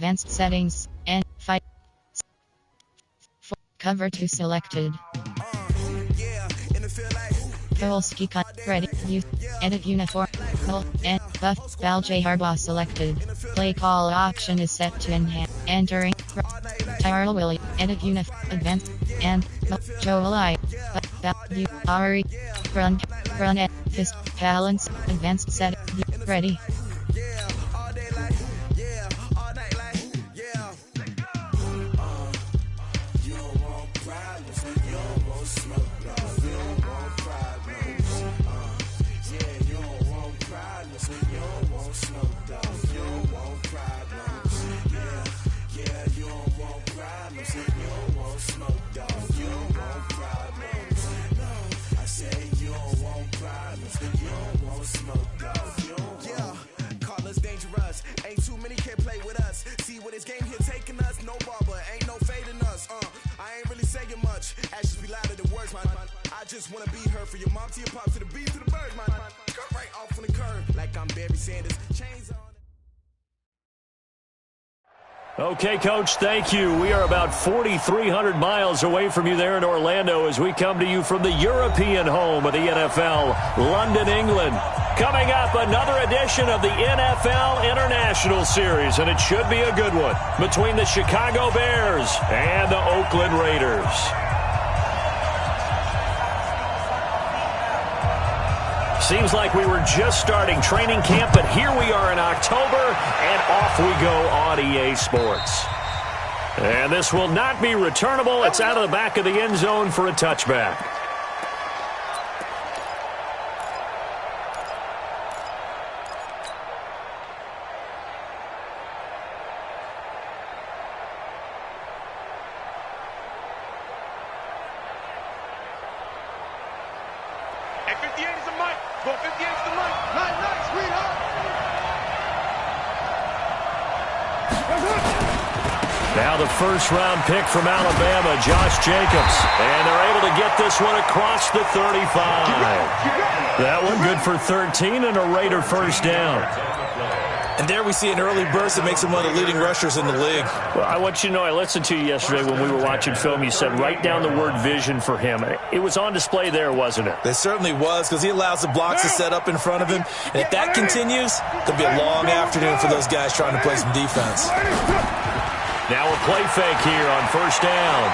Advanced settings. And fight. Cover 2 selected. Polski cut. Ready. Use. Edit uniform. Call. And buff. Val J. Harbaugh selected. Play call option is set to enhance. Entering. Tyrell Willie. Edit uniform. Advanced. And. Joel I. Value. Ari. Run. Run at. Fist. Balance. Advanced set. Ready. Ain't too many can play with us. See what this game here taking us. No barber, ain't no fading us. I ain't really saying much. Actions be louder than words, man. I just wanna be heard for your mom to your pop to the beat to the bird, man. Cut right off on the curve like I'm Barry Sanders. Chains on. Okay, Coach, thank you. We are about 4,300 miles away from you there in Orlando as we come to you from the European home of the NFL, London, England. Coming up, another edition of the NFL International Series, and it should be a good one, between the Chicago Bears and the Oakland Raiders. Seems like we were just starting training camp, but here we are in October, and off we go on EA Sports. And this will not be returnable. It's out of the back of the end zone for a touchback. Now the first-round pick from Alabama, Josh Jacobs. And they're able to get this one across the 35. That one good for 13 and a Raider first down. And there we see an early burst that makes him one of the leading rushers in the league. Well, I want you to know, I listened to you yesterday when we were watching film. You said write down the word vision for him. It was on display there, wasn't it? It certainly was, because he allows the blocks to set up in front of him. And if that continues, it'll be a long afternoon for those guys trying to play some defense. Now a play fake here on first down.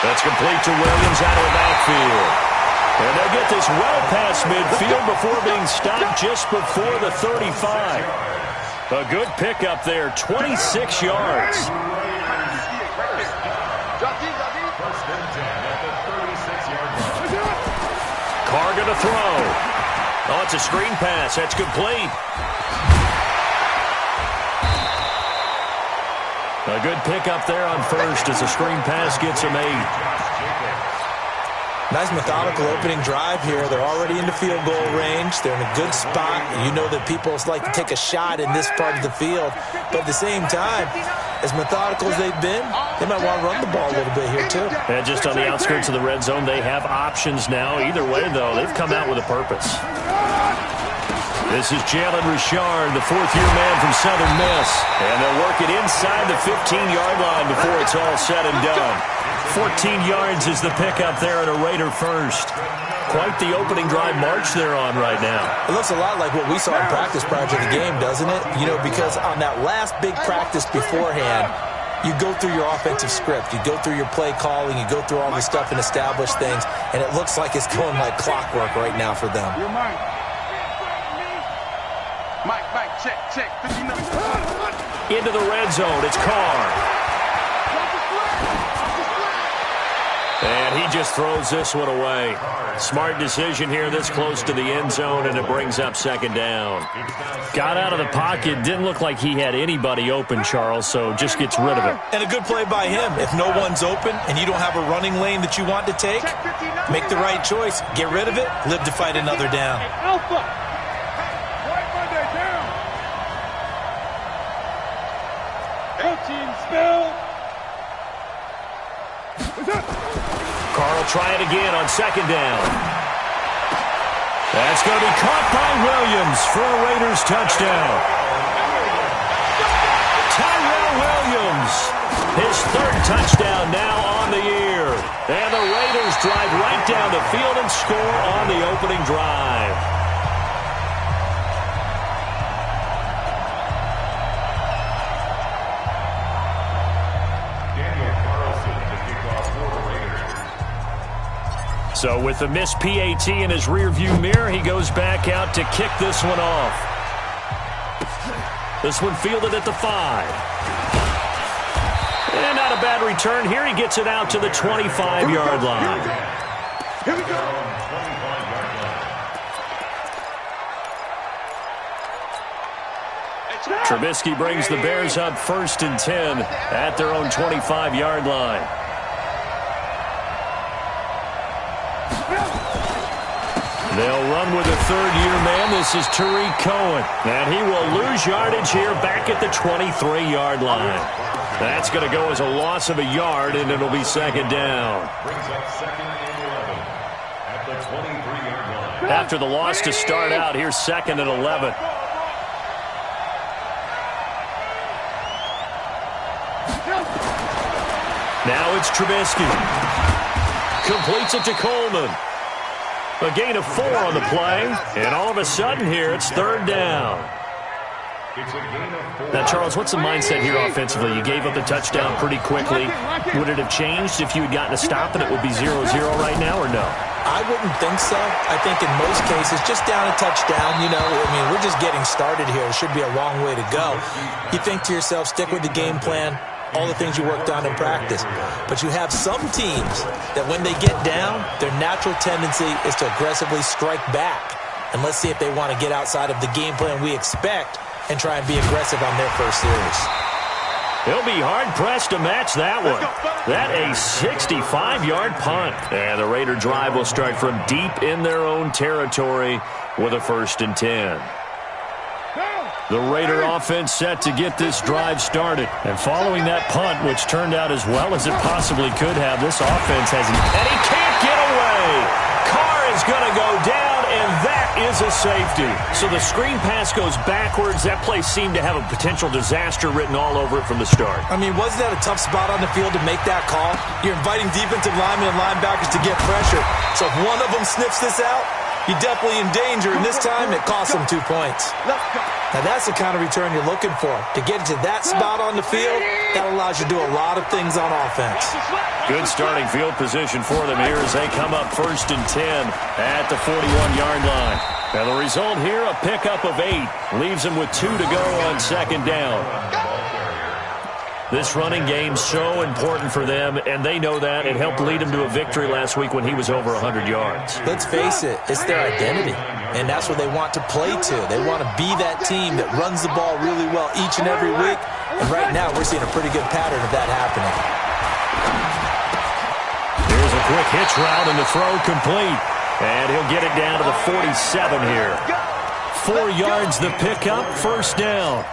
That's complete to Williams out of the backfield. And they'll get this well past midfield before being stopped just before the 35. A good pickup there, 26 yards. Carr going to throw. Oh, it's a screen pass. That's complete. A good pickup there on first as a screen pass gets him 8. Nice methodical opening drive here. They're already into field goal range. They're in a good spot. You know that people like to take a shot in this part of the field. But at the same time, as methodical as they've been, they might want to run the ball a little bit here too. And just on the outskirts of the red zone, they have options now. Either way, though, they've come out with a purpose. This is Jalen Richard, the fourth-year man from Southern Miss. And they'll work it inside the 15-yard line before it's all said and done. 14 yards is the pickup there at a Raider first. Quite the opening drive march they're on right now. It looks a lot like what we saw in practice prior to the game, doesn't it? You know, because on that last big practice beforehand, you go through your offensive script. You go through your play calling. You go through all the stuff and establish things. And it looks like it's going like clockwork right now for them. Mike, check. Into the red zone, it's Carr. And he just throws this one away. Smart decision here this close to the end zone, and it brings up second down. Got out of the pocket. Didn't look like he had anybody open, Charles, so just gets rid of it. And a good play by him. If no one's open and you don't have a running lane that you want to take, make the right choice. Get rid of it. Live to fight another down. Carl try it again on second down. That's going to be caught by Williams for a Raiders touchdown. his third touchdown now on the year. And the Raiders drive right down the field and score on the opening drive. So with the missed PAT in his rearview mirror, he goes back out to kick this one off. This one fielded at the 5. And not a bad return here. He gets it out to the 25-yard line. Here we go. Trubisky brings the Bears up 1st and 10 at their own 25-yard line. They'll run with a third-year man. This is Tariq Cohen. And he will lose yardage here back at the 23-yard line. That's going to go as a loss of a yard, and it'll be 2nd down. Brings up 2nd and 11 at the 23-yard line. After the loss to start out, here's 2nd and 11. Now it's Trubisky. Completes it to Coleman. A gain of 4 on the play, and all of a sudden here, it's 3rd down. Now, Charles, what's the mindset here offensively? You gave up the touchdown pretty quickly. Would it have changed if you had gotten a stop and it would be 0-0 right now, or no? I wouldn't think so. I think in most cases, just down a touchdown, you know, I mean, we're just getting started here. It should be a long way to go. You think to yourself, stick with the game plan, all the things you worked on in practice. But you have some teams that when they get down, their natural tendency is to aggressively strike back. And let's see if they want to get outside of the game plan we expect and try and be aggressive on their first series. He'll be hard-pressed to match that one. That a 65-yard punt. And the Raider drive will start from deep in their own territory with a 1st and 10. The Raider offense set to get this drive started. And following that punt, which turned out as well as it possibly could have, this offense has... And he can't get away! Carr is going to go down, and that is a safety. So the screen pass goes backwards. That play seemed to have a potential disaster written all over it from the start. I mean, wasn't that a tough spot on the field to make that call? You're inviting defensive linemen and linebackers to get pressure. So if one of them sniffs this out, you're definitely in danger, and this time it cost them 2 points. Now that's the kind of return you're looking for. To get to that spot on the field, that allows you to do a lot of things on offense. Good starting field position for them here as they come up 1st and 10 at the 41-yard line. Now the result here, a pickup of 8. Leaves them with 2 to go on 2nd down. This running game's so important for them, and they know that. It helped lead them to a victory last week when he was over 100 yards. Let's face it, it's their identity, and that's what they want to play to. They want to be that team that runs the ball really well each and every week, and right now we're seeing a pretty good pattern of that happening. Here's a quick hitch route, and the throw complete, and he'll get it down to the 47 here. 4 yards the pickup, 1st down.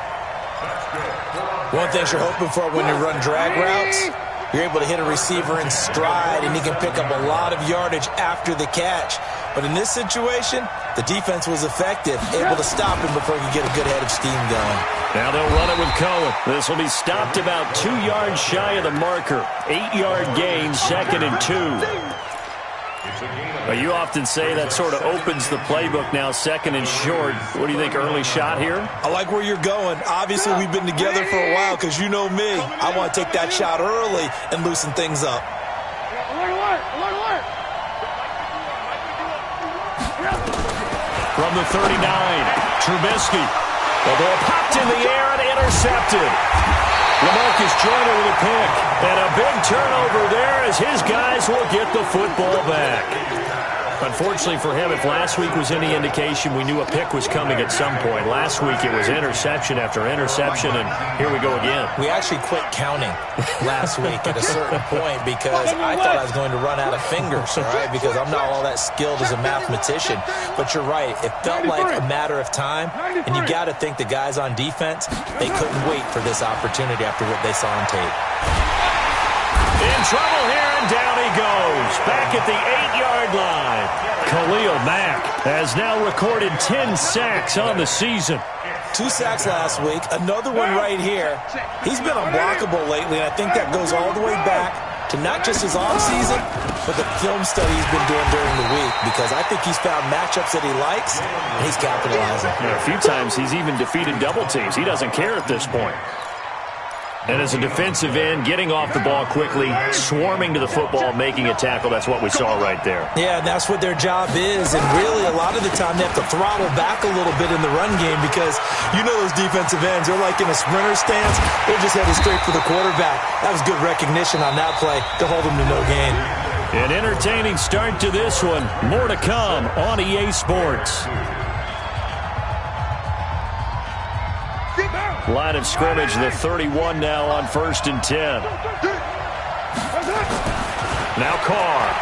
One thing you're hoping for when you run drag routes, you're able to hit a receiver in stride, and he can pick up a lot of yardage after the catch. But in this situation, the defense was effective, able to stop him before he could get a good head of steam going. Now they'll run it with Cohen. This will be stopped about 2 yards shy of the marker. 8-yard gain, 2nd and 2. You often say that sort of opens the playbook now, 2nd and short. What do you think, early shot here? I like where you're going. Obviously, we've been together for a while because you know me. I want to take that shot early and loosen things up. From the 39, Trubisky. The ball popped in the air and intercepted. LaMarcus Joyner with a pick. And a big turnover there as his guys will get the football back. Unfortunately for him, if last week was any indication, we knew a pick was coming at some point. Last week it was interception after interception, and here we go again. We actually quit counting last week at a certain point because I thought I was going to run out of fingers, all right, because I'm not all that skilled as a mathematician. But you're right. It felt like a matter of time, and you got to think the guys on defense, they couldn't wait for this opportunity after what they saw on tape. In trouble here, and down he goes. Back at the 8-yard line. Khalil Mack has now recorded 10 sacks on the season. 2 sacks last week, another one right here. He's been unblockable lately, and I think that goes all the way back to not just his offseason, but the film study he's been doing during the week, because I think he's found matchups that he likes, and he's capitalizing. Yeah, a few times he's even defeated double teams. He doesn't care at this point. And as a defensive end, getting off the ball quickly, swarming to the football, making a tackle, that's what we saw right there. Yeah, and that's what their job is. And really, a lot of the time, they have to throttle back a little bit in the run game because you know those defensive ends, they're like in a sprinter stance. They're just headed straight for the quarterback. That was good recognition on that play to hold them to no gain. An entertaining start to this one. More to come on EA Sports. Line of scrimmage, the 31 now on 1st and 10. Now Carr.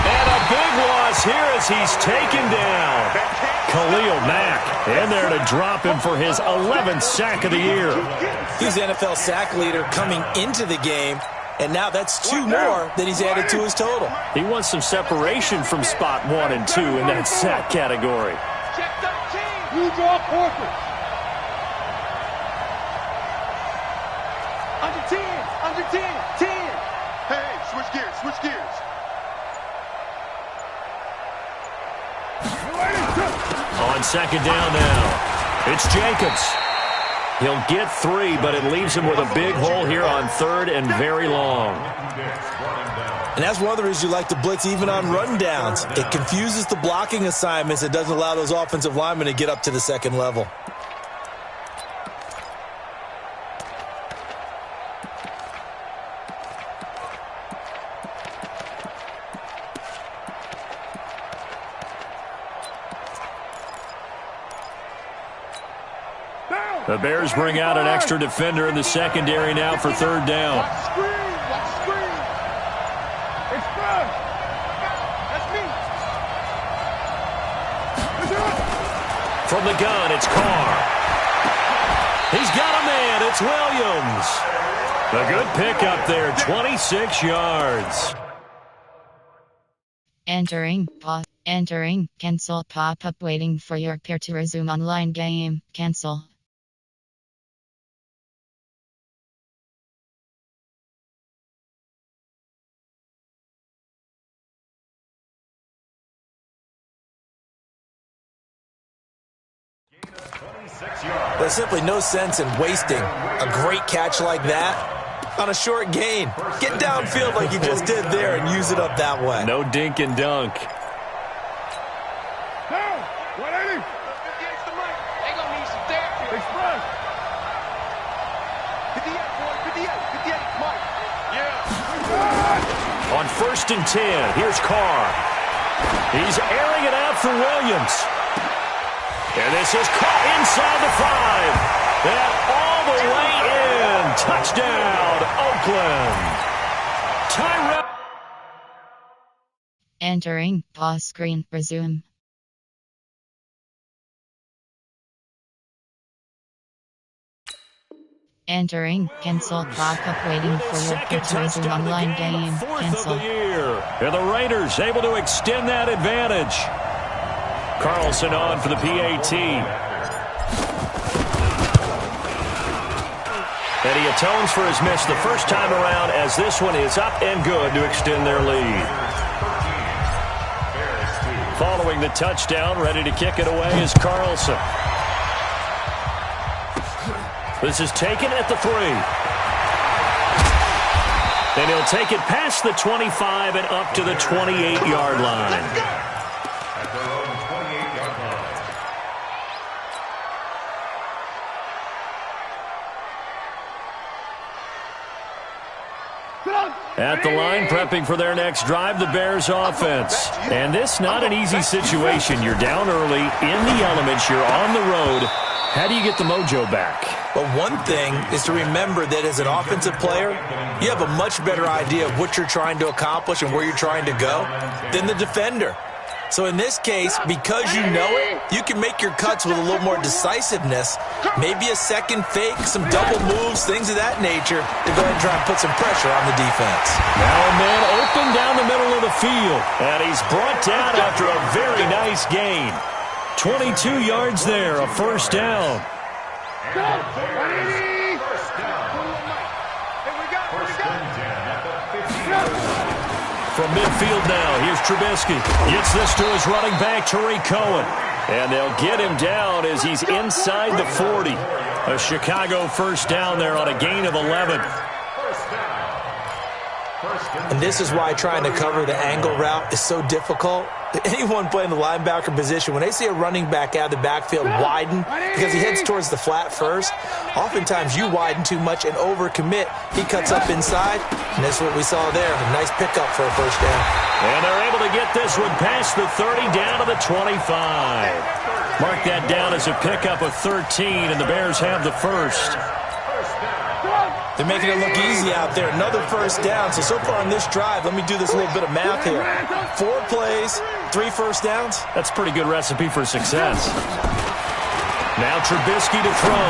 And a big loss here as he's taken down. Khalil Mack in there to drop him for his 11th sack of the year. He's NFL sack leader coming into the game, and now that's 2 more that he's added to his total. He wants some separation from spot 1 and 2 in that sack category. You draw forward. Under 10, under 10, 10. Hey, switch gears, switch gears. On 2nd down now, it's Jacobs. He'll get 3, but it leaves him with a big hole here on 3rd and very long. And that's one of the reasons you like to blitz even on rundowns. It confuses the blocking assignments. It doesn't allow those offensive linemen to get up to the 2nd level. The Bears bring out an extra defender in the secondary now for 3rd down. Watch the screen, watch the screen. Express. That's me. From the gun, it's Carr. He's got a man. It's Williams. A good pickup there, 26 yards. Entering, cancel pop-up waiting for your peer to resume online game, cancel. There's simply no sense in wasting a great catch like that on a short gain. Get downfield like you just did there and use it up that way. No dink and dunk. Now, 180. They gonna need some therapy. Express. 58, boy, 58, Mike. Yeah. On 1st and 10, here's Carr. He's airing it out for Williams. And this is caught inside the 5. And all the way in. Touchdown, Oakland. Tyrell. Entering, pause screen, resume. Entering, cancel, pop-up waiting for your peer to resume online game, cancel. And the Raiders able to extend that advantage. Carlson on for the PAT. And he atones for his miss the first time around as this one is up and good to extend their lead. Following the touchdown, ready to kick it away is Carlson. This is taken at the 3. And he'll take it past the 25 and up to the 28-yard line. At the line, prepping for their next drive, the Bears offense. And this not an easy situation. You're down early, in the elements, you're on the road. How do you get the mojo back? Well, one thing is to remember that as an offensive player, you have a much better idea of what you're trying to accomplish and where you're trying to go than the defender. So in this case, because you know it, you can make your cuts with a little more decisiveness. Maybe a second fake, some double moves, things of that nature to go ahead and try and put some pressure on the defense. Now a man open down the middle of the field. And he's brought down after a very nice gain. 22 yards there, a first down. From midfield now, here's Trubisky. Gets this to his running back, Tariq Cohen. And they'll get him down as he's inside the 40. A Chicago first down there on a gain of 11. And this is why trying to cover the angle route is so difficult. Anyone playing the linebacker position, when they see a running back out of the backfield widen because he heads towards the flat first, oftentimes you widen too much and overcommit. He cuts up inside, and that's what we saw there. A nice pickup for a first down. And they're able to get this one past the 30 down to the 25. Mark that down as a pickup of 13, and the Bears have the first. They're making it look easy out there. Another first down. So far on this drive, let me do this little bit of math here. 4 plays, 3 first downs. That's a pretty good recipe for success. Now Trubisky to throw.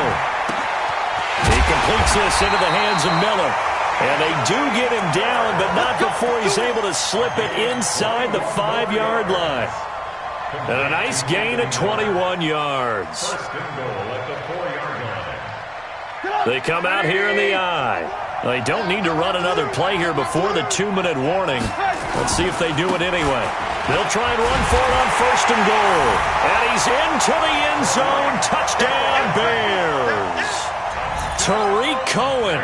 He completes this into the hands of Miller. And they do get him down, but not before he's able to slip it inside the 5-yard line. And a nice gain of 21 yards. They come out here in the eye. They don't need to run another play here before the 2-minute warning. Let's see if they do it anyway. They'll try and run for it on first and goal. And he's into the end zone. Touchdown, Bears. Tariq Cohen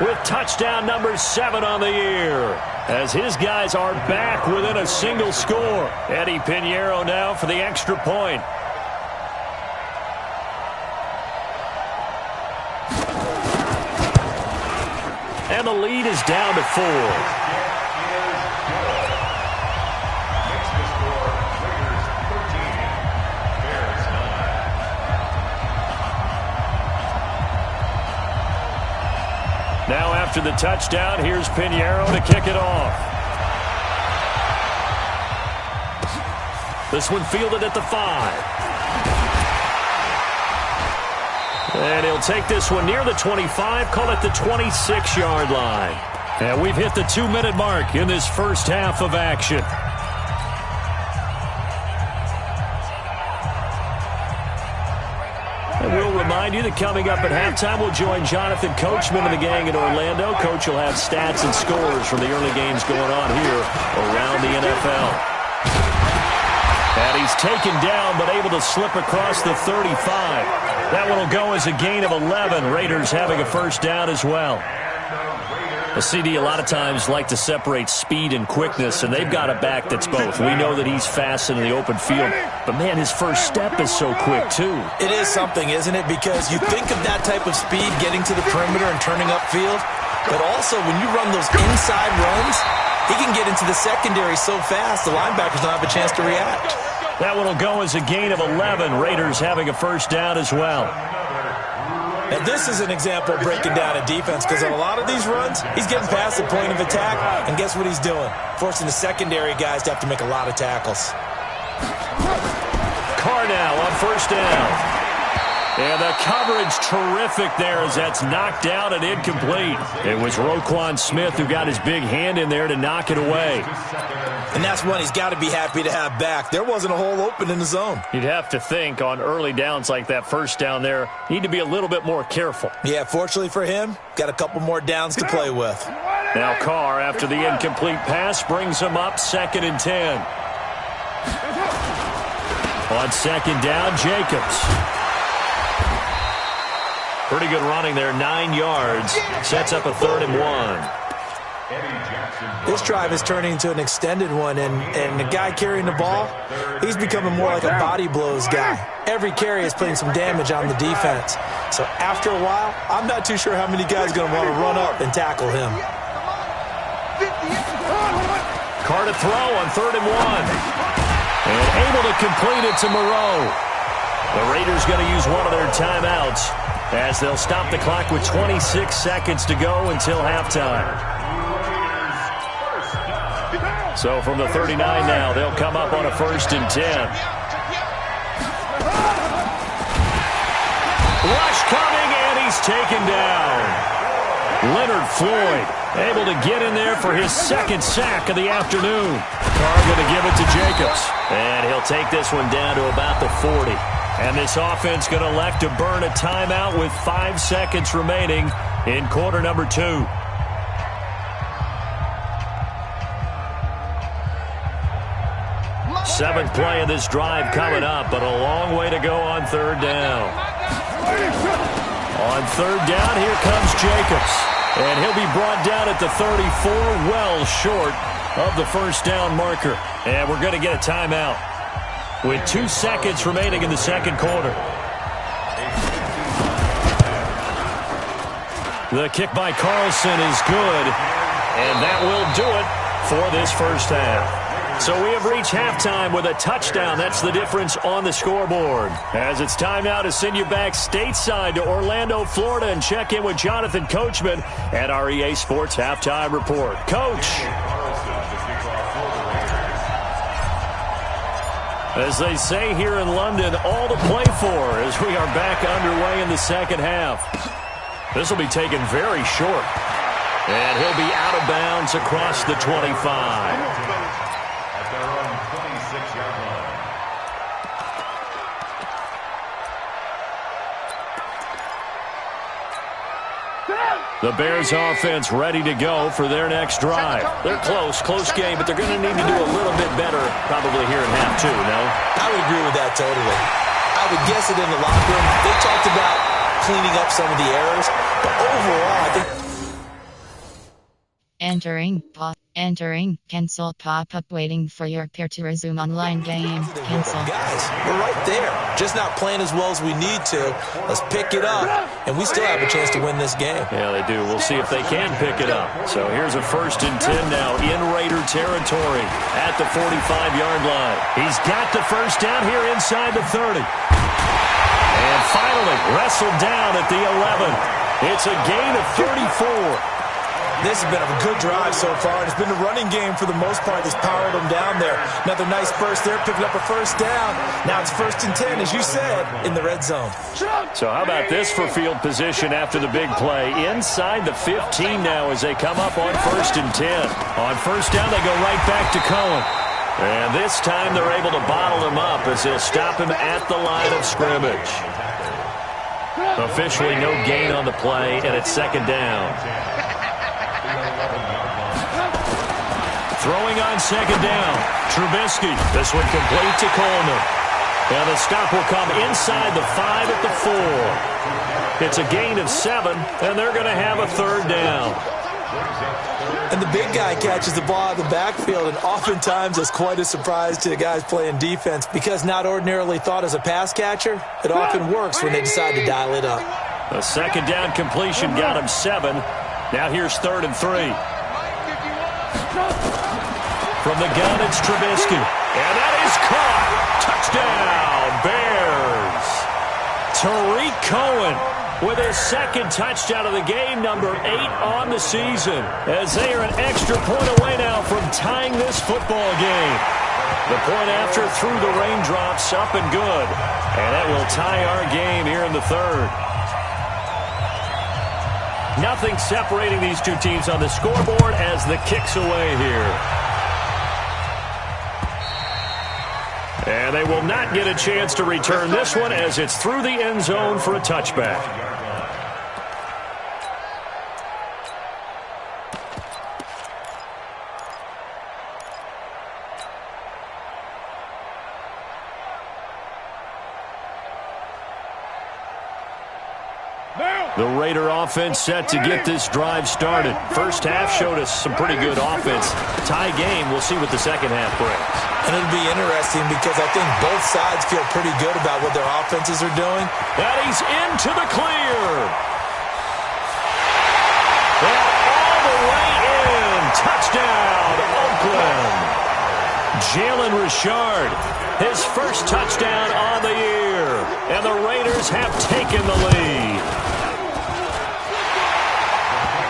with touchdown number 7 on the year, as his guys are back within a single score. Eddie Pinheiro now for the extra point. And the lead is down to 4. Now after the touchdown, here's Pinheiro to kick it off. This one fielded at the 5. And he'll take this one near the 25, call it the 26-yard line. And we've hit the 2-minute mark in this first half of action. And we'll remind you that coming up at halftime, we'll join Jonathan Coachman and the gang in Orlando. Coach will have stats and scores from the early games going on here around the NFL. And he's taken down, but able to slip across the 35. That one will go as a gain of 11. Raiders having a first down as well. The CD a lot of times like to separate speed and quickness, and they've got a back that's both. We know that he's fast in the open field, but man, his first step is so quick too. It is something, isn't it? Because you think of that type of speed getting to the perimeter and turning upfield, but also when you run those inside runs, he can get into the secondary so fast the linebackers don't have a chance to react. That one will go as a gain of 11. Raiders having a first down as well. Now this is an example of breaking down a defense, because on a lot of these runs, he's getting past the point of attack, and guess what he's doing? Forcing the secondary guys to have to make a lot of tackles. Carr now on first down. And the coverage terrific there as that's knocked out and incomplete. It was Roquan Smith who got his big hand in there to knock it away. And that's one he's got to be happy to have back. There wasn't a hole open in the zone. You'd have to think on early downs like that first down there, need to be a little bit more careful. Yeah, fortunately for him, got a couple more downs to play with. Now Carr, after the incomplete pass, brings him up 2nd and 10. On 2nd down, Jacobs. Pretty good running there, 9 yards. Sets up a 3rd and 1. This drive is turning into an extended one, and the guy carrying the ball, he's becoming more like a body blows guy. Every carry is putting some damage on the defense. So after a while, I'm not too sure how many guys are going to want to run up and tackle him. Carr to throw on 3rd and 1. And able to complete it to Moreau. The Raiders going to use one of their timeouts, as they'll stop the clock with 26 seconds to go until halftime. So from the 39 now, they'll come up on a 1st and 10. Rush coming, and he's taken down. Leonard Floyd able to get in there for his 2nd sack of the afternoon. Carr going to give it to Jacobs. And he'll take this one down to about the 40. And this offense going to elect to burn a timeout with 5 seconds remaining in quarter number 2. Seventh play of this drive coming up, but a long way to go on 3rd down. On 3rd down, here comes Jacobs. And he'll be brought down at the 34, well short of the 1st down marker. And we're going to get a timeout with 2 seconds remaining in the 2nd quarter. The kick by Carlson is good, and that will do it for this 1st half. So we have reached halftime with a touchdown. That's the difference on the scoreboard. As it's time now to send you back stateside to Orlando, Florida, and check in with Jonathan Coachman at our EA Sports Halftime Report. Coach. As they say here in London, all to play for as we are back underway in the 2nd half. This will be taken very short. And he'll be out of bounds across the 25. The Bears offense ready to go for their next drive. They're close game, but they're going to need to do a little bit better probably here in half 2, no? I would agree with that totally. I would guess it in the locker room. They talked about cleaning up some of the errors, but overall, I think... Entering, cancel pop-up waiting for your peer to resume online game. Cancel. Guys, we're right there. Just not playing as well as we need to. Let's pick it up, and we still have a chance to win this game. Yeah, they do. We'll see if they can pick it up. So here's a 1st and 10 now in Raider territory at the 45-yard line. He's got the 1st down here inside the 30. And finally wrestled down at the 11. It's a gain of 34. This has been a good drive so far, and it's been the running game for the most part that's powered them down there. Another nice burst there, picking up a 1st down. Now it's 1st and 10, as you said, in the red zone. So how about this for field position after the big play? Inside the 15 now as they come up on 1st and 10. On 1st down, they go right back to Cohen. And this time they're able to bottle him up as they'll stop him at the line of scrimmage. Officially no gain on the play, and it's 2nd down. Throwing on 2nd down, Trubisky. This one complete to Coleman. And the stop will come inside the 5 at the 4. It's a gain of 7, and they're going to have a 3rd down. And the big guy catches the ball out of the backfield, and oftentimes it's quite a surprise to the guys playing defense because not ordinarily thought as a pass catcher, it often works when they decide to dial it up. A 2nd down completion got him 7. Now here's 3rd and 3. From the gun, it's Trubisky. And that is caught. Touchdown, Bears. Tariq Cohen with his 2nd touchdown of the game, number 8 on the season, as they are an extra point away now from tying this football game. The point after through the raindrops, up and good. And that will tie our game here in the 3rd. Nothing separating these two teams on the scoreboard as the kick's away here. And they will not get a chance to return this one as it's through the end zone for a touchback. The Raider offense set to get this drive started. First half showed us some pretty good offense. Tie game, we'll see what the second half brings. And it'll be interesting because I think both sides feel pretty good about what their offenses are doing. And he's into the clear. And all the way in. Touchdown, Oakland. Jalen Richard, his first touchdown on the year. And the Raiders have taken the lead.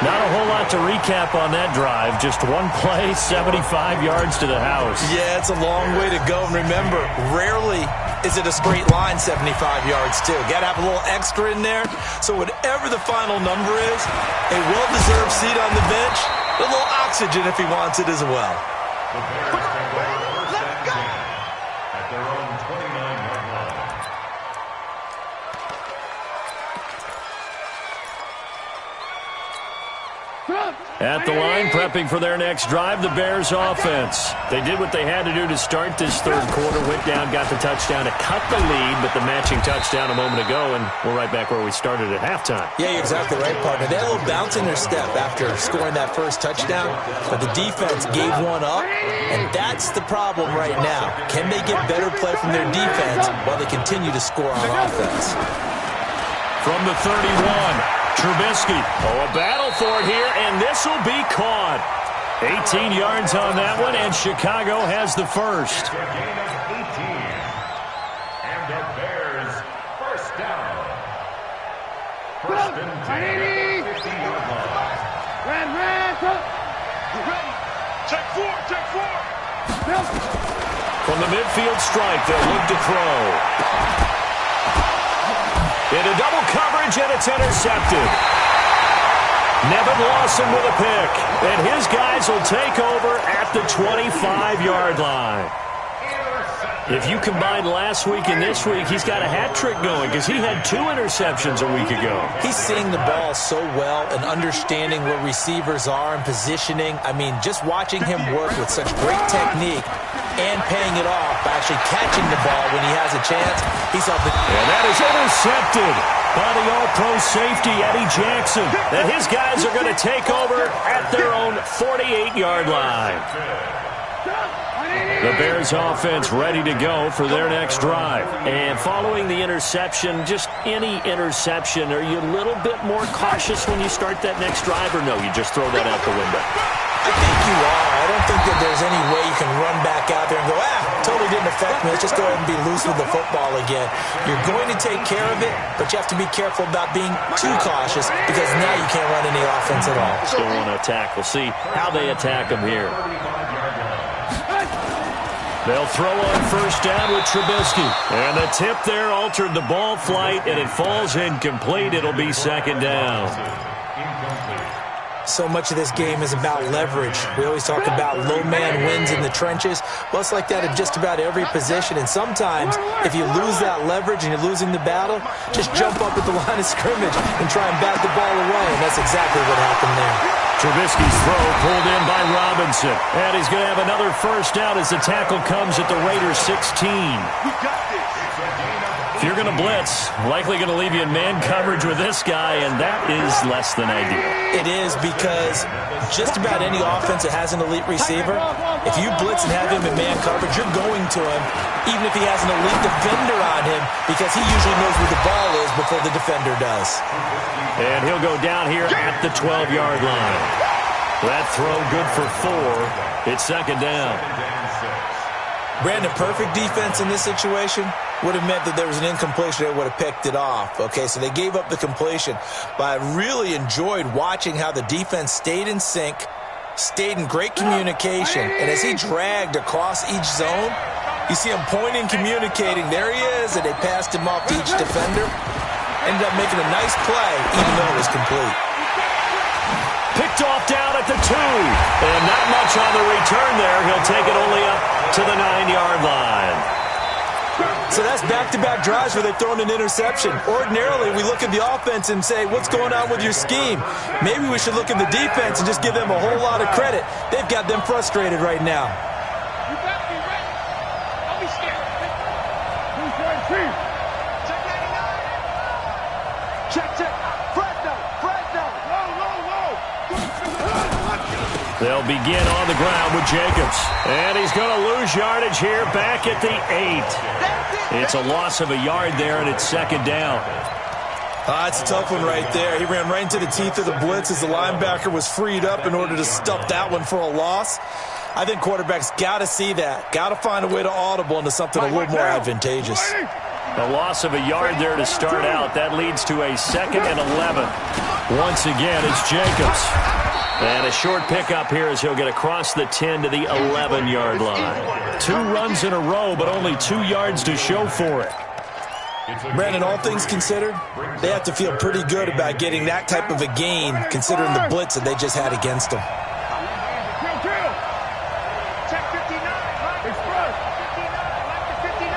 Not a whole lot to recap on that drive. Just one play, 75 yards to the house. Yeah, it's a long way to go. And remember, rarely is it a straight line 75 yards, too. Got to have a little extra in there. So whatever the final number is, a well-deserved seat on the bench, a little oxygen if he wants it as well. The Bears take over first and 10 at their own 29-yard line. At the line, prepping for their next drive, the Bears offense. They did what they had to do to start this third quarter, went down, got the touchdown to cut the lead, but the matching touchdown a moment ago, and we're right back where we started at halftime. Yeah, you're exactly right, partner. They had a little bounce in their step after scoring that first touchdown, but the defense gave one up, and that's the problem right now. Can they get better play from their defense while they continue to score on offense? From the 31. Trubisky, a battle for it here, and this will be caught. 18 yards on that one, and Chicago has the first. It's a gain of 18. And the Bears first down. First and 10 at the 50-yard line. Check four. From the midfield strike, they'll look to throw. Into double coverage, and it's intercepted. Nevin Lawson with a pick, and his guys will take over at the 25-yard line. If you combine last week and this week, he's got a hat trick going because he had 2 interceptions a week ago. He's seeing the ball so well and understanding where receivers are and positioning. I mean, just watching him work with such great technique and paying it off by actually catching the ball when he has a chance. He's up. And that is intercepted by the All-Pro safety, Eddie Jackson. And his guys are going to take over at their own 48-yard line. The Bears offense ready to go for their next drive. And following the interception, just any interception, are you a little bit more cautious when you start that next drive, or no, you just throw that out the window? I think you are. I don't think that there's any way you can run back out there and go, totally didn't affect me. Let's just go ahead and be loose with the football again. You're going to take care of it, but you have to be careful about being too cautious because now you can't run any offense at all. Still want to attack. We'll see how they attack them here. They'll throw on first down with Trubisky. And the tip there altered the ball flight, and it falls incomplete. It'll be second down. So much of this game is about leverage. We always talk about low man wins in the trenches. Well, it's like that in just about every position. And sometimes, if you lose that leverage and you're losing the battle, just jump up at the line of scrimmage and try and bat the ball away. And that's exactly what happened there. Trubisky's throw pulled in by Robinson. And he's going to have another first down as the tackle comes at the Raiders' 16. We got this. If you're going to blitz, likely going to leave you in man coverage with this guy, and that is less than ideal. It is because just about any offense that has an elite receiver, if you blitz and have him in man coverage, you're going to him, even if he has an elite defender on him, because he usually knows where the ball is before the defender does. And he'll go down here at the 12-yard line. That throw good for 4. It's second down. Brandon, perfect defense in this situation would have meant that there was an incompletion. They would have picked it off. Okay, so they gave up the completion. But I really enjoyed watching how the defense stayed in sync, stayed in great communication. And as he dragged across each zone, you see him pointing, communicating. There he is, and they passed him off to each defender. Ended up making a nice play, even though it was complete. Picked off down at the 2. And not much on the return there. He'll take it only up to the 9-yard line. So that's back-to-back drives where they've thrown an interception. Ordinarily, we look at the offense and say, what's going on with your scheme? Maybe we should look at the defense and just give them a whole lot of credit. They've got them frustrated right now. You better be ready. Don't be scared. Who's going free? Check 99. Check. Fresno. They'll begin on the ground with Jacobs. And he's going to lose yardage here back at the 8. It's a loss of a yard there, and it's second down. It's a tough one right there. He ran right into the teeth of the blitz as the linebacker was freed up in order to stuff that one for a loss. I think quarterbacks got to see that. Got to find a way to audible into something a little more advantageous. A loss of a yard there to start out. That leads to a 2nd and 11. Once again, it's Jacobs. And a short pickup here as he'll get across the 10 to the 11-yard line. 2 runs in a row, but only 2 yards to show for it. Brandon, all things considered, they have to feel pretty good about getting that type of a gain, considering the blitz that they just had against them. Check 59. Express. 59.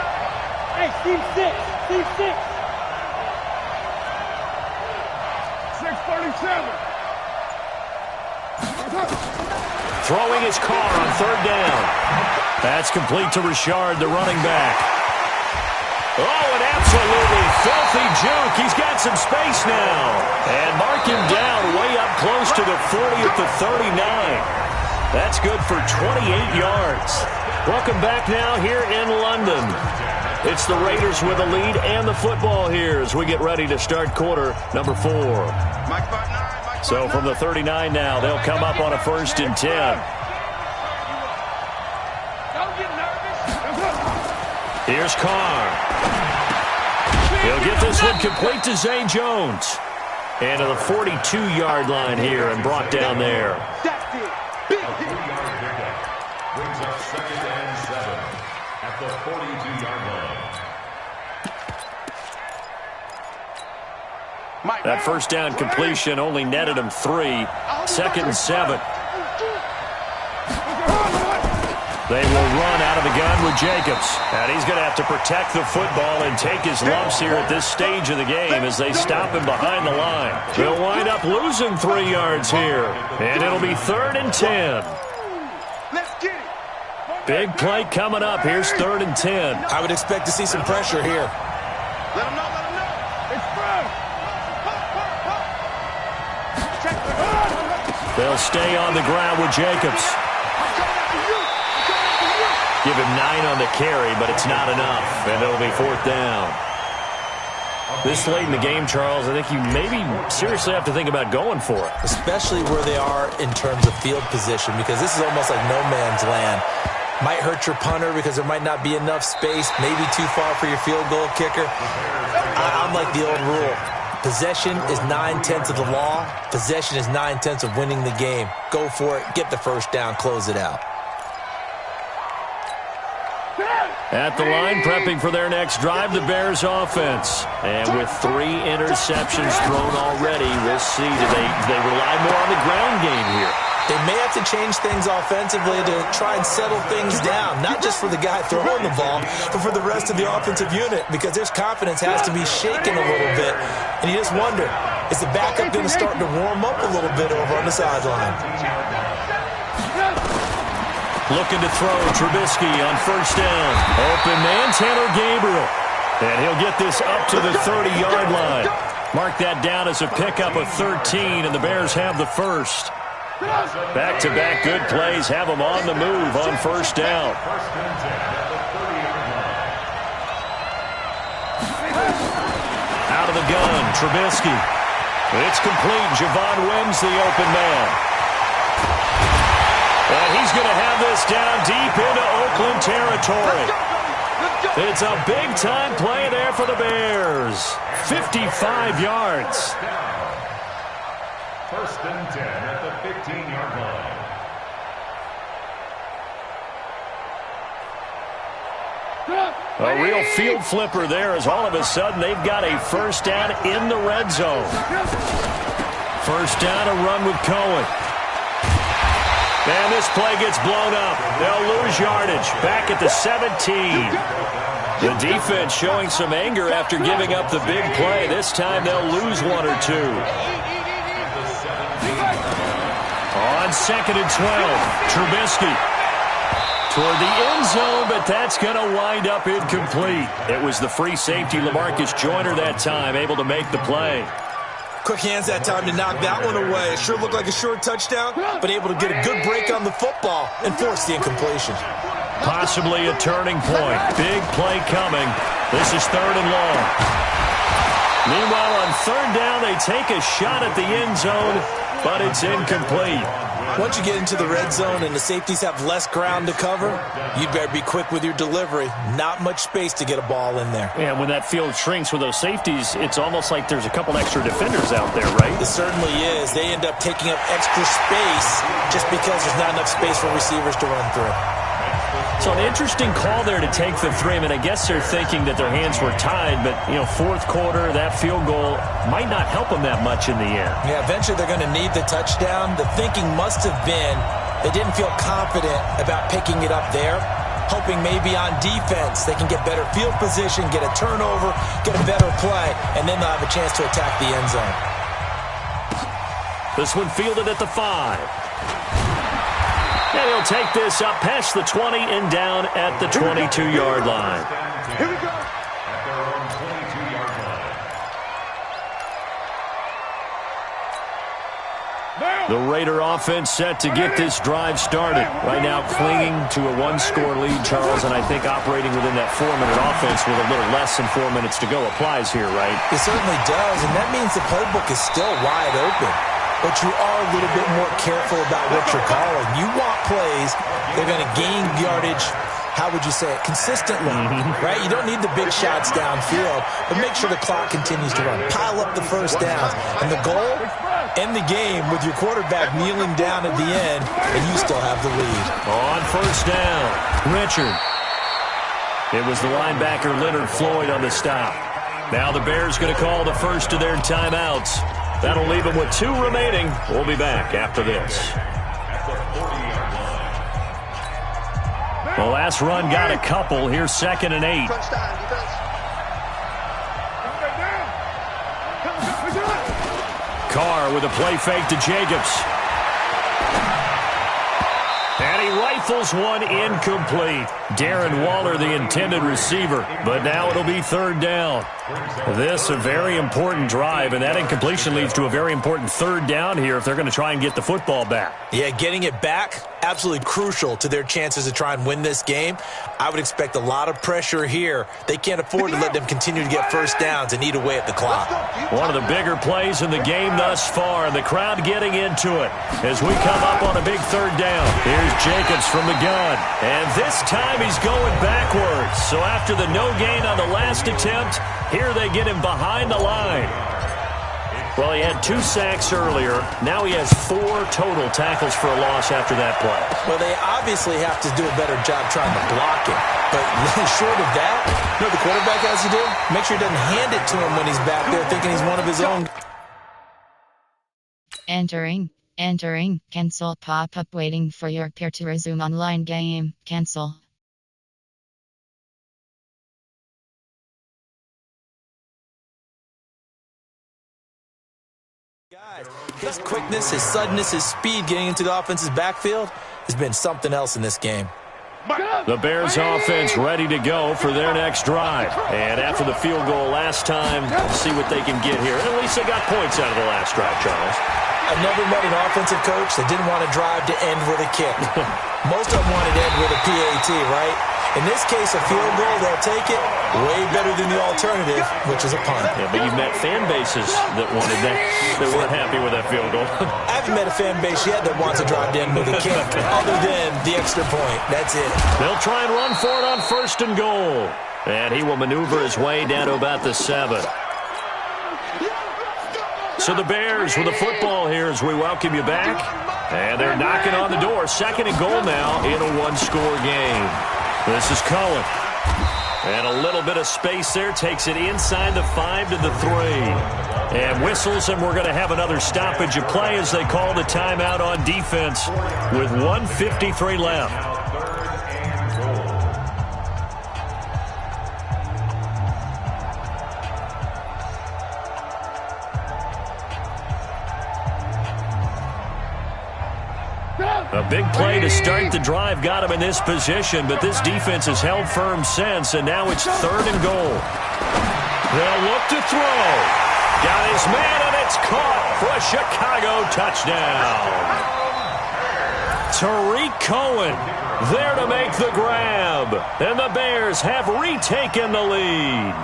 Hey, Steve 6. Steve 6. 637. Throwing his car on 3rd down. That's complete to Richard, the running back. Oh, an absolutely filthy juke. He's got some space now. And mark him down way up close to the 40 at the 39. That's good for 28 yards. Welcome back now here in London. It's the Raiders with the lead and the football here as we get ready to start quarter number 4. So from the 39 now, they'll come up on a 1st and 10. Here's Carr. He'll get this one complete to Zay Jones. And to the 42-yard line here and brought down there. That's it. Big hit. Brings up 2nd and 7 at the 42-yard line. That first down completion only netted him 3. 2nd and 7. They will run out of the gun with Jacobs. And he's going to have to protect the football and take his lumps here at this stage of the game as they stop him behind the line. They'll wind up losing 3 yards here. And it'll be 3rd and 10. Let's get it. Big play coming up. Here's 3rd and 10. I would expect to see some pressure here. Let him know. Let him know. Express. Check the They'll stay on the ground with Jacobs. Give him 9 on the carry, but it's not enough, and it'll be 4th down. This late in the game, Charles, I think you maybe seriously have to think about going for it. Especially where they are in terms of field position, because this is almost like no man's land. Might hurt your punter because there might not be enough space, maybe too far for your field goal kicker. I'm like the old rule. Possession is 9/10 of the law. Possession is 9/10 of winning the game. Go for it, get the first down, close it out. At the line, prepping for their next drive, the Bears offense. And with 3 interceptions thrown already, we'll see. Do they rely more on the ground game here? They may have to change things offensively to try and settle things down, not just for the guy throwing the ball, but for the rest of the offensive unit, because their confidence has to be shaken a little bit. And you just wonder, is the backup going to start to warm up a little bit over on the sideline? Looking to throw, Trubisky on 1st down. Open man, Tanner Gabriel. And he'll get this up to the 30-yard line. Mark that down as a pickup of 13, and the Bears have the first. Back-to-back good plays have them on the move on 1st down. Out of the gun, Trubisky. It's complete. Javon Wims, the open man. And he's going to have this down deep into Oakland territory. It's a big-time play there for the Bears. 55 yards. 1st and 10 at the 15-yard line. A real field flipper there as all of a sudden they've got a 1st down in the red zone. 1st down, a run with Cohen. And this play gets blown up. They'll lose yardage. Back at the 17. The defense showing some anger after giving up the big play. This time they'll lose 1 or 2. On 2nd and 12, Trubisky toward the end zone, but that's going to wind up incomplete. It was the free safety, LaMarcus Joyner, that time, able to make the play. Quick hands that time to knock that one away. It sure looked like a short touchdown, but able to get a good break on the football and force the incompletion. Possibly a turning point. Big play coming. This is 3rd and long. Meanwhile, on 3rd down, they take a shot at the end zone, but it's incomplete. Once you get into the red zone and the safeties have less ground to cover, you better be quick with your delivery. Not much space to get a ball in there. And when that field shrinks with those safeties, it's almost like there's a couple extra defenders out there, right? It certainly is. They end up taking up extra space just because there's not enough space for receivers to run through. So an interesting call there to take the three. I mean, I guess they're thinking that their hands were tied, but, you know, fourth quarter, that field goal might not help them that much in the end. Yeah, eventually they're going to need the touchdown. The thinking must have been they didn't feel confident about picking it up there, hoping maybe on defense they can get better field position, get a turnover, get a better play, and then they'll have a chance to attack the end zone. This one fielded at the 5. And he'll take this up past the 20 and down at the 22-yard line. Here we go. At their own 22-yard line. The Raider offense set to get this drive started. Right now clinging to a one-score lead, Charles, and I think operating within that 4-minute offense with a little less than 4 minutes to go applies here, right? It certainly does, and that means the playbook is still wide open. But you are a little bit more careful about what you're calling. You want plays they're going to gain yardage, how would you say it, consistently, right? You don't need the big shots downfield, but make sure the clock continues to run. Pile up the first downs. And the goal, end the game with your quarterback kneeling down at the end, and you still have the lead. On first down, Richard. It was the linebacker Leonard Floyd on the stop. Now the Bears going to call the first of their timeouts. That'll leave them with 2 remaining. We'll be back after this. The last run got a couple. Here's 2nd and 8. Carr with a play fake to Jacobs. And he rifles one incomplete. Darren Waller, the intended receiver. But now it'll be 3rd down. This a very important drive, and that incompletion leads to a very important 3rd down here if they're going to try and get the football back. Yeah, getting it back, absolutely crucial to their chances to try and win this game. I would expect a lot of pressure here. They can't afford to let them continue to get first downs and eat away at the clock. One of the bigger plays in the game thus far, and the crowd getting into it as we come up on a big 3rd down. Here's Jacobs from the gun, and this time he's going backwards. So after the no gain on the last attempt, here they get him behind the line. Well, he had 2 sacks earlier. Now he has 4 total tackles for a loss after that play. Well, they obviously have to do a better job trying to block him. But short of that, you know what the quarterback has to do? Make sure he doesn't hand it to him when he's back there thinking he's one of his own. Entering. Cancel pop-up waiting for your peer to resume online game. Cancel. Guys, his quickness, his suddenness, his speed getting into the offense's backfield has been something else in this game. The Bears offense ready to go for their next drive. And after the field goal last time, see what they can get here. At least they got points out of the last drive, Charles. I've never met an offensive coach that didn't want to drive to end with a kick. Most of them wanted to end with a PAT, right? In this case, a field goal, they'll take it. Way better than the alternative, which is a punt. Yeah, but you've met fan bases that wanted that, that weren't happy with that field goal. I haven't met a fan base yet that wants to drive to end with a kick, other than the extra point. That's it. They'll try and run for it on 1st and goal. And he will maneuver his way down to about the 7. So the Bears with the football here as we welcome you back. And they're knocking on the door. 2nd and goal now in a 1-score game. This is Cohen. And a little bit of space there. Takes it inside the 5 to the 3. And whistles, and we're going to have another stoppage of play as they call the timeout on defense with 1:53 left. A big play to start the drive got him in this position, but this defense has held firm since, and now it's 3rd and goal. They'll look to throw. Got his man, and it's caught for a Chicago touchdown. Tariq Cohen there to make the grab, and the Bears have retaken the lead.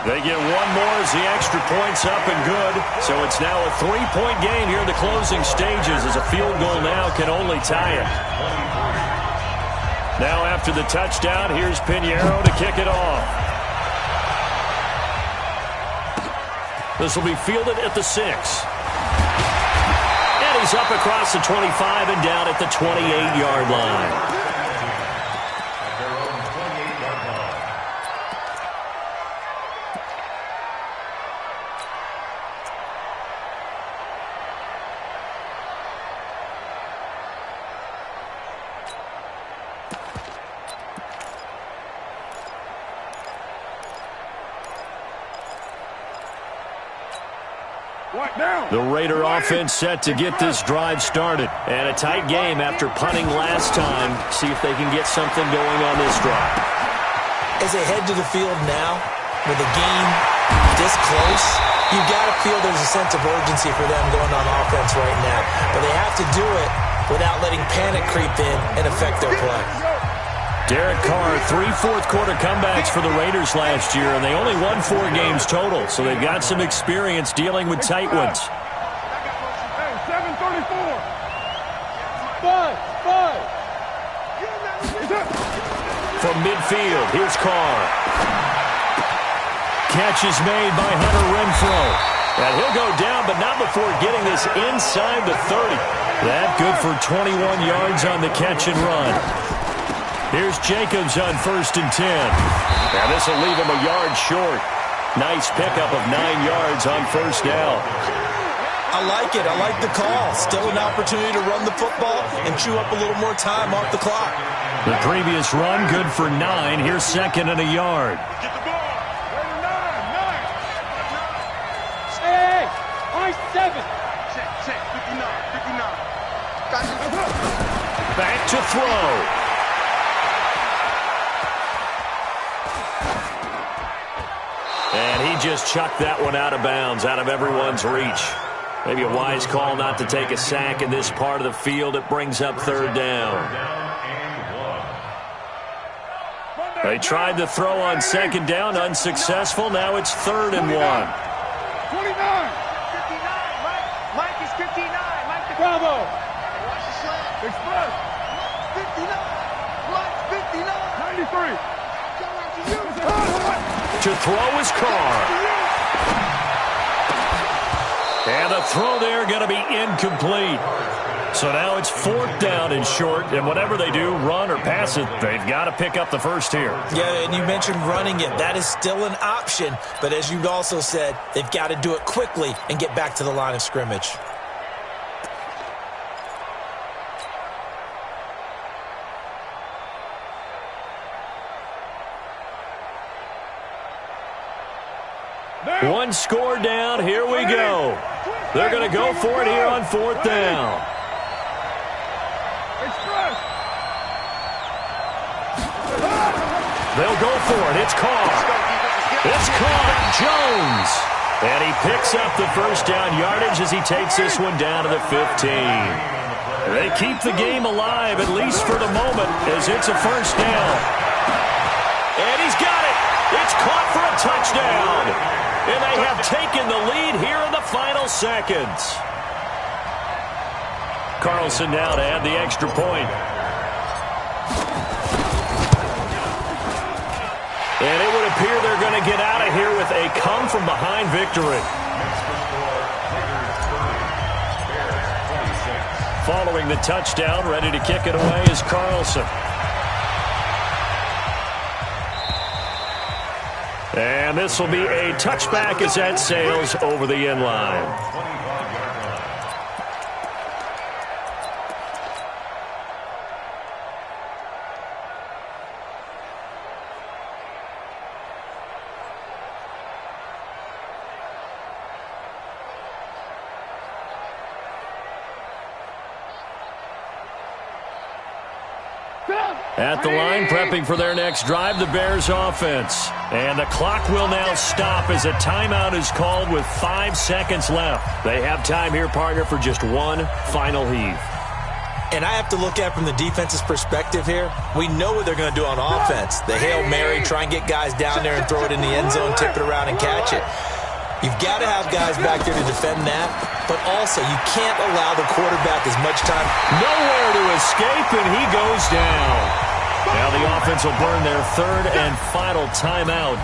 They get one more as the extra point's up and good. So it's now a 3-point game here in the closing stages as a field goal now can only tie it. Now after the touchdown, here's Pinheiro to kick it off. This will be fielded at the 6. And he's up across the 25 and down at the 28-yard line. The Raider offense set to get this drive started. And a tight game after punting last time. See if they can get something going on this drive. As they head to the field now, with the game this close, you've got to feel there's a sense of urgency for them going on offense right now. But they have to do it without letting panic creep in and affect their play. Derek Carr, 3 fourth-quarter comebacks for the Raiders last year, and they only won 4 games total, so they've got some experience dealing with tight ones. 7:34. From midfield, here's Carr. Catch is made by Hunter Renfrow. And he'll go down, but not before getting this inside the 30. That good for 21 yards on the catch and run. Here's Jacobs on 1st and 10. Now this will leave him a yard short. Nice pickup of 9 yards on 1st down. I like it. I like the call. Still an opportunity to run the football and chew up a little more time off the clock. The previous run good for 9. Here's 2nd and a yard. Get the ball. 9. Hey, on 7. Check. 59. Back to throw. And he just chucked that one out of bounds, out of everyone's reach. Maybe a wise call not to take a sack in this part of the field. It brings up 3rd down. They tried to throw on 2nd down, unsuccessful. Now it's 3rd and 1. 29. 59. Mike is 59. Mike the Bravo. Watch the slant. Express. 59. Mike 59. 93. To throw is Carr. And the throw there going to be incomplete. So now it's 4th down and short, and whatever they do, run or pass it, they've got to pick up the first here. Yeah, and you mentioned running it. That is still an option, but as you also said, they've got to do it quickly and get back to the line of scrimmage. One score down, here we go. They're going to go for it here on 4th down. They'll go for it. It's Carr. It's caught. Jones. And he picks up the first down yardage as he takes this one down to the 15. They keep the game alive, at least for the moment, as it's a first down. And he's got it. It's caught for a touchdown. And they have taken the lead here in the final seconds. Carlson now to add the extra point. And it would appear they're going to get out of here with a come-from-behind victory. Following the touchdown, ready to kick it away is Carlson. And this will be a touchback as that sails over the end line. At the line, prepping for their next drive, the Bears offense. And the clock will now stop as a timeout is called with 5 seconds left. They have time here, partner, for just one final heave. And I have to look at it from the defense's perspective here. We know what they're going to do on offense. The Hail Mary, try and get guys down there and throw it in the end zone, tip it around and catch it. You've got to have guys back there to defend that, but also you can't allow the quarterback as much time. Nowhere to escape, and he goes down. Now the offense will burn their third and final timeout.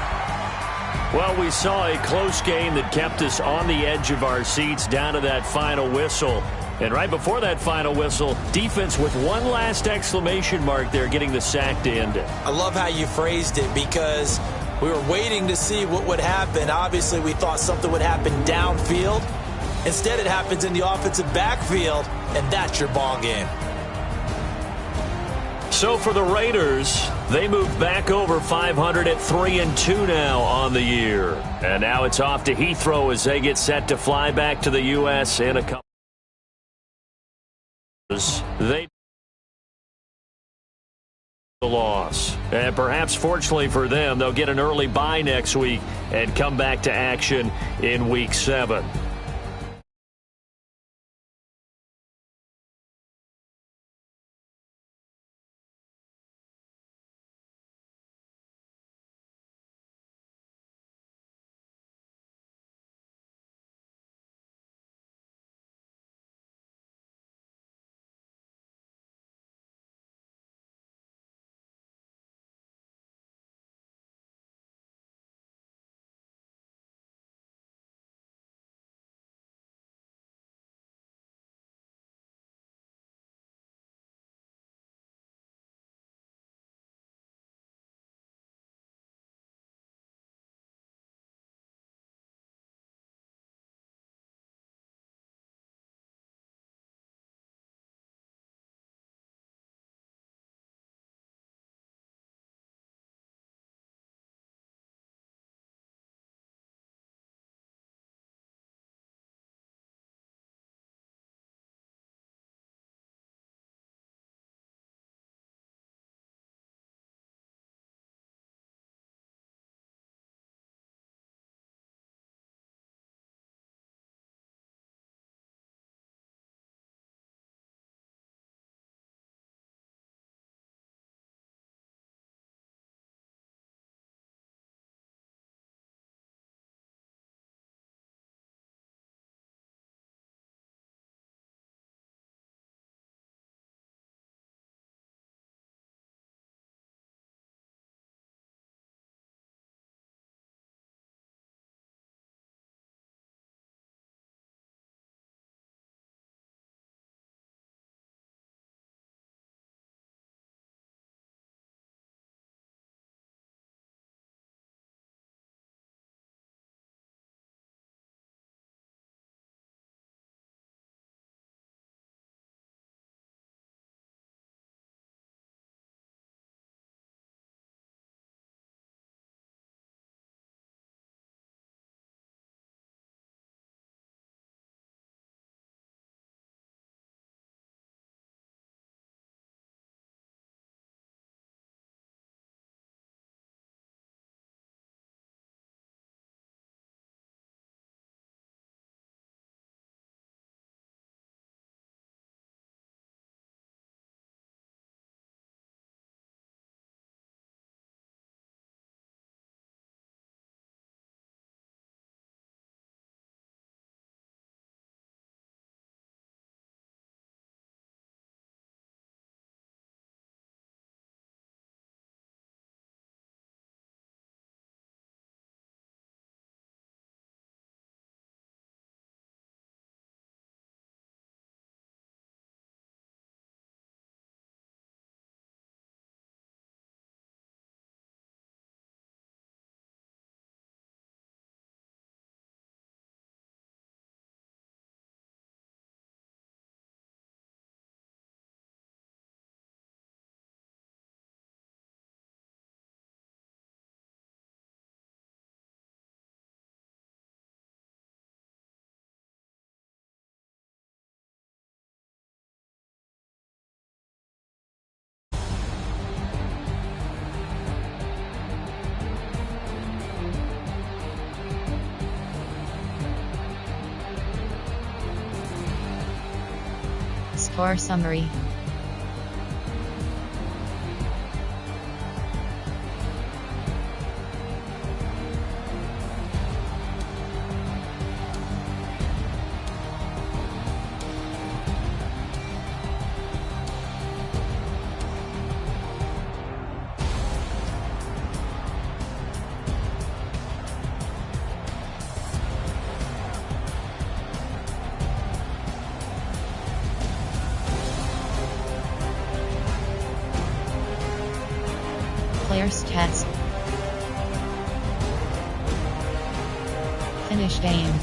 Well, we saw a close game that kept us on the edge of our seats down to that final whistle. And right before that final whistle, defense with one last exclamation mark there, getting the sack to end it. I love how you phrased it, because we were waiting to see what would happen. Obviously, we thought something would happen downfield. Instead, it happens in the offensive backfield, and that's your ball game. So for the Raiders, they moved back over 500 at 3-2 now on the year. And now it's off to Heathrow as they get set to fly back to the U.S. in a couple. They the loss, and perhaps fortunately for them, they'll get an early bye next week and come back to action in week 7. Score summary. Player stats. Finish game.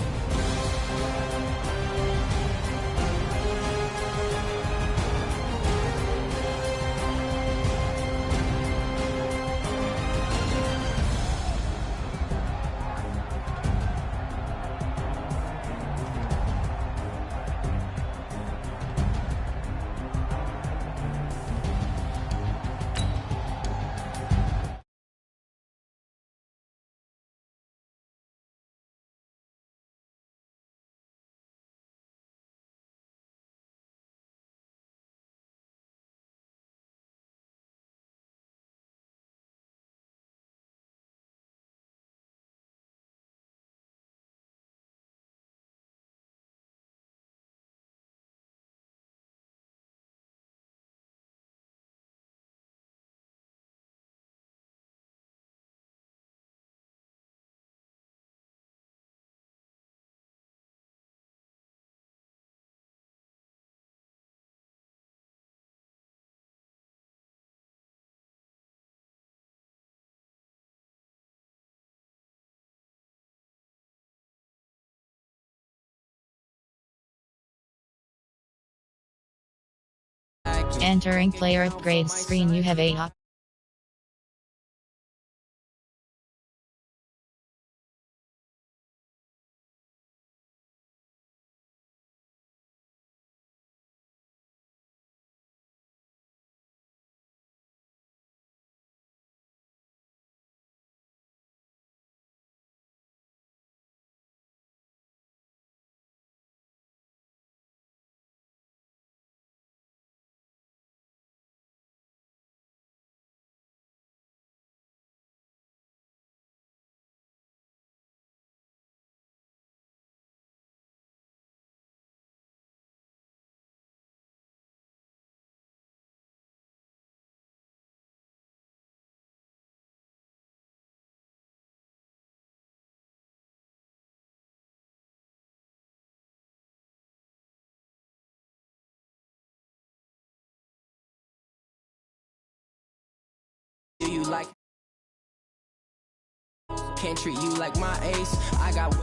Entering player upgrades screen. You have 8 Do you like? Can't treat you like my ace. I got